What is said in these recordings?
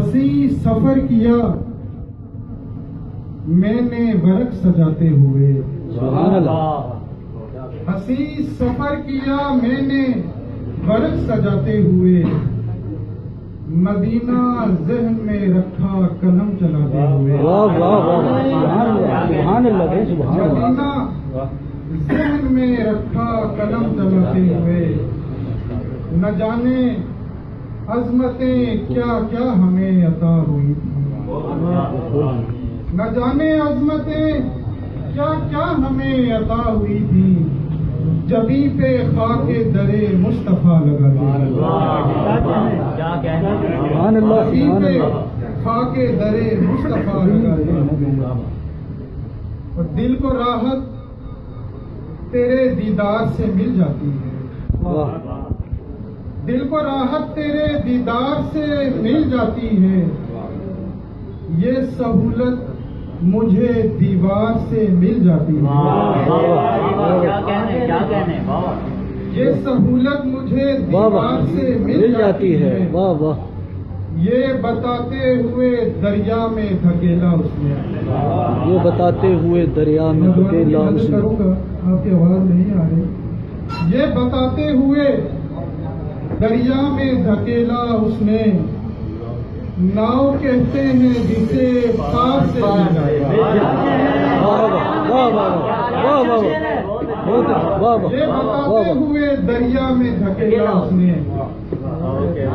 ہنسی سفر کیا میں نے ورق سجاتے ہوئے، سبحان اللہ، ہنسی سفر کیا میں نے ورق سجاتے ہوئے، مدینہ ذہن میں رکھا قلم چلاتے ہوئے، واہ واہ واہ، سبحان اللہ، سبحان اللہ، مدینہ ذہن میں رکھا قلم چلاتے ہوئے، نہ جانے عظمتیں کیا کیا ہمیں عطا ہوئی تھی، نہ جانے عظمتیں کیا کیا ہمیں عطا ہوئی تھی، جبیں پہ خاک درے مصطفیٰ لگا سبحان اللہ، سبحان اللہ، خاک درے مصطفیٰ لگا، اور دل کو راحت تیرے دیدار سے مل جاتی ہے، واہ، دل کو راحت تیرے دیدار سے مل جاتی ہے، یہ سہولت مجھے دیوار سے مل جاتی ہے، یہ سہولت مجھے دیوار سے مل جاتی ہے، واہ واہ، یہ بتاتے ہوئے دریا میں دھکیلا اس نے، یہ بتاتے ہوئے دریا میں دھکیلا اس نے، کروں گا، آپ کی آواز نہیں آ رہی، یہ بتاتے ہوئے دریا میں دھکیلا اس نے، ناؤ کہتے ہیں جسے پار سے یہ بتاتے ہوئے دریا میں دھکیلا اس نے،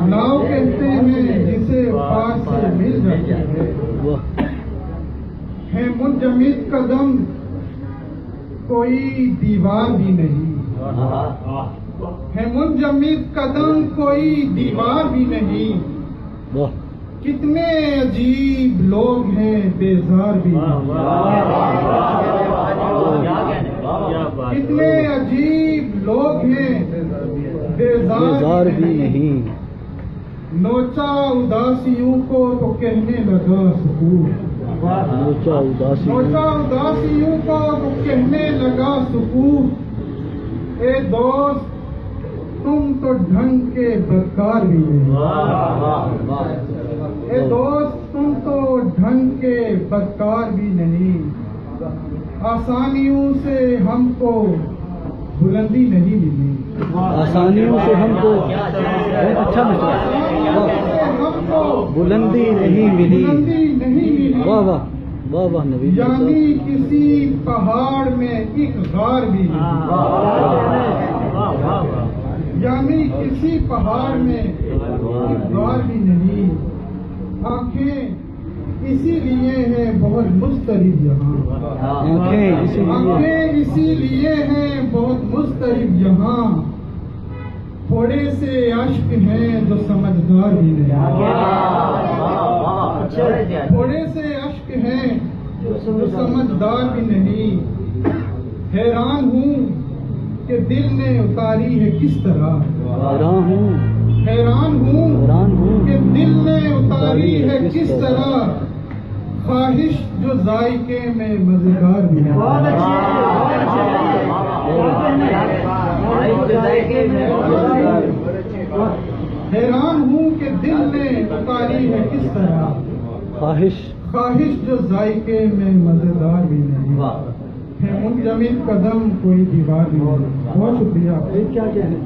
ناؤ کہتے ہیں جسے پار سے مل جاتی ہے منجمد قدم کوئی دیوار بھی نہیں، ہے منجمد قدم کوئی دیوار بھی نہیں، کتنے عجیب لوگ ہیں بیزار بھی نہیں، کتنے عجیب لوگ ہیں بیزار بھی نہیں، نوچا اداسیوں کو تو کہنے لگا سکون، نوچا اداسیوں کو تو کہنے لگا سکون، اے دوست تم تو ڈھنگ کے بدکار بھی نہیں، اے دوست تم تو ڈھنگ کے بدکار بھی نہیں، آسانیوں سے ہم کو بلندی نہیں ملی، آسانیوں سے ہم کو اچھا بلندی نہیں ملی، واہ واہ واہ واہ نبی، یعنی کسی پہاڑ میں ایک غار بھی نہیں، یعنی کسی پہاڑ میں ایک غار بھی نہیں، آنکھیں اسی لیے ہیں بہت مضطرب یہاں، آنکھیں اسی لیے ہیں بہت مضطرب یہاں، تھوڑے سے اشک ہیں جو سمجھدار بھی نہیں، تھوڑے سے اشک ہیں جو سمجھدار بھی نہیں، حیران ہوں کہ دل نے اتاری ہے کس طرح، حیران ہوں کہ دل نے اتاری ہے کس طرح، خواہش جو ذائقے میں مزیدار بھی ہے، حیران ہوں کہ دل نے اتاری ہے کس طرح، خواہش جو ذائقے میں مزیدار بھی نہیں، ہے منجمد قدم کوئی دیوار نہیں۔ بہت شکریہ آپ کا۔ کیا کہنے